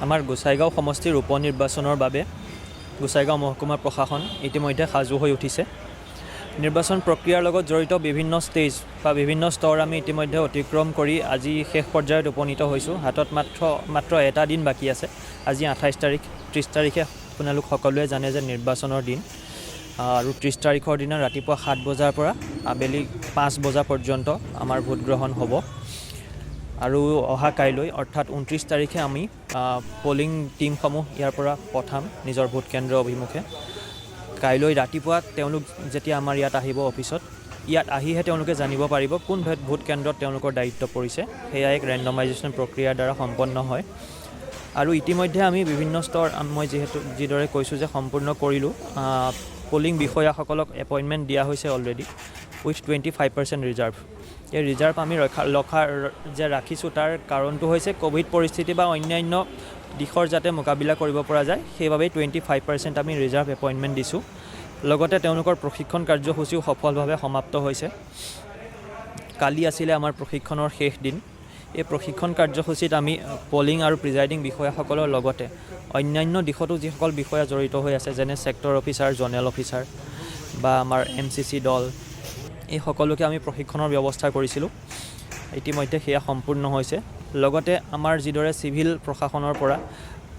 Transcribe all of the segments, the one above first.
আমাৰ গোসাইগাঁও সমষ্টিৰ উপ নিৰ্বাচনৰ বাবে গোসাইগাঁও মহকুমাৰ প্ৰশাসন ইতিমধ্যে সাজু হৈ উঠিছে। নিৰ্বাচন প্ৰক্ৰিয়াৰ লগত জড়িত বিভিন্ন ষ্টেজ বা বিভিন্ন স্তৰ আমি ইতিমধ্যে অতিক্ৰম কৰি আজি শেষ পৰ্যায়ত উপনীত হৈছোঁ। হাতত মাত্ৰ এটা দিন বাকী আছে। আজি 28 তাৰিখ, 30 তাৰিখে আপোনালোক সকলোৱে জানে যে নিৰ্বাচনৰ দিন, আৰু 30 তাৰিখৰ দিনা ৰাতিপুৱা 7 বজাৰ পৰা আবেলি 5 বজা পৰ্যন্ত আমাৰ ভোট গ্ৰহণ হ'ব। আৰু অহা কাইলৈ অৰ্থাৎ 29 তাৰিখে আমি পলিং টিমসমূহ ইয়াৰ পৰা পঠাম নিজৰ ভোট কেন্দ্ৰ অভিমুখে। কাইলৈ ৰাতিপুৱা তেওঁলোক যেতিয়া আমাৰ ইয়াত আহিব অফিচত, ইয়াত আহিহে তেওঁলোকে জানিব পাৰিব কোন ভোট কেন্দ্ৰত তেওঁলোকৰ দায়িত্ব পৰিছে। সেয়া এক ৰেণ্ডমাইজেশ্যন প্ৰক্ৰিয়াৰ দ্বাৰা সম্পন্ন হয়। আৰু ইতিমধ্যে আমি বিভিন্ন স্তৰ, মই যিদৰে কৈছোঁ যে সম্পূৰ্ণ কৰিলোঁ। পলিং বিষয়াসকলক এপইণ্টমেণ্ট দিয়া হৈছে অলৰেডি উইথ 25% ৰিজাৰ্ভ। এই ৰিজাৰ্ভ আমি ৰাখিছোঁ, তাৰ কাৰণটো হৈছে ক'ভিড পৰিস্থিতি বা অন্যান্য দিশৰ যাতে মোকাবিলা কৰিব পৰা যায়, সেইবাবেই 25% আমি ৰিজাৰ্ভ এপইণ্টমেণ্ট দিছোঁ। লগতে তেওঁলোকৰ প্ৰশিক্ষণ কাৰ্যসূচীও সফলভাৱে সমাপ্ত হৈছে। কালি আছিলে আমাৰ প্ৰশিক্ষণৰ শেষ দিন। এই প্ৰশিক্ষণ কাৰ্যসূচীত আমি পলিং আৰু প্ৰিজাইডিং বিষয়াসকলৰ লগতে অন্যান্য দিশতো যিসকল বিষয়া জড়িত হৈ আছে, যেনে ছেক্টৰ অফিচাৰ, জ'নেল অফিচাৰ বা আমাৰ MCC দল, এই সকলোকে আমি প্ৰশিক্ষণৰ ব্যৱস্থা কৰিছিলোঁ। ইতিমধ্যে সেয়া সম্পূৰ্ণ হৈছে। লগতে আমাৰ যিদৰে চিভিল প্ৰশাসনৰ পৰা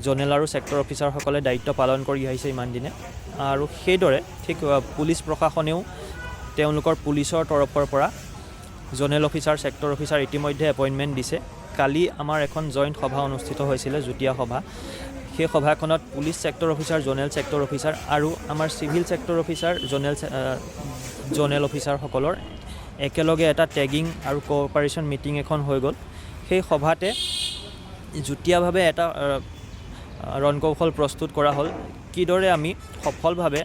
জ'নেল আৰু ছেক্টৰ অফিচাৰসকলে দায়িত্ব পালন কৰি আহিছে ইমান দিনে, আৰু সেইদৰে ঠিক পুলিচ প্ৰশাসনেও তেওঁলোকৰ পুলিচৰ তৰফৰ পৰা জ'নেল অফিচাৰ, ছেক্টৰ অফিচাৰ ইতিমধ্যে এপইণ্টমেণ্ট দিছে। কালি আমাৰ এখন জইণ্ট সভা অনুষ্ঠিত হৈছিলে, যুটীয়া সভা। সেই সভাখনত police sector officer, zonal sector officer আৰু আমাৰ চিভিল ছেক্টৰ অফিচাৰ, জ'নেল অফিচাৰসকলৰ একেলগে এটা টেগিং আৰু কোঅপাৰেশ্যন মিটিং এখন হৈ গ'ল। সেই সভাতে যুটীয়াভাৱে এটা ৰণকৌশল প্ৰস্তুত কৰা হ'ল, কিদৰে আমি সফলভাৱে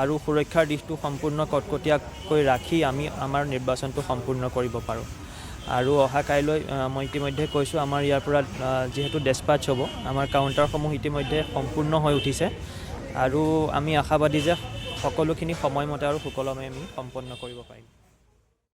আৰু সুৰক্ষাৰ দিশটো সম্পূৰ্ণ কটকটীয়াকৈ ৰাখি আমি আমাৰ নিৰ্বাচনটো সম্পূৰ্ণ কৰিব পাৰোঁ। আৰু অহা কাইলৈ মই ইতিমধ্যে কৈছোঁ, আমাৰ ইয়াৰ পৰা যিহেতু ডেছপাচ হ'ব, আমাৰ কাউণ্টাৰসমূহ ইতিমধ্যে সম্পূৰ্ণ হৈ উঠিছে, আৰু আমি আশাবাদী যে সকলোখিনি সময়মতে আৰু সুকলমে আমি সম্পন্ন কৰিব পাৰিম।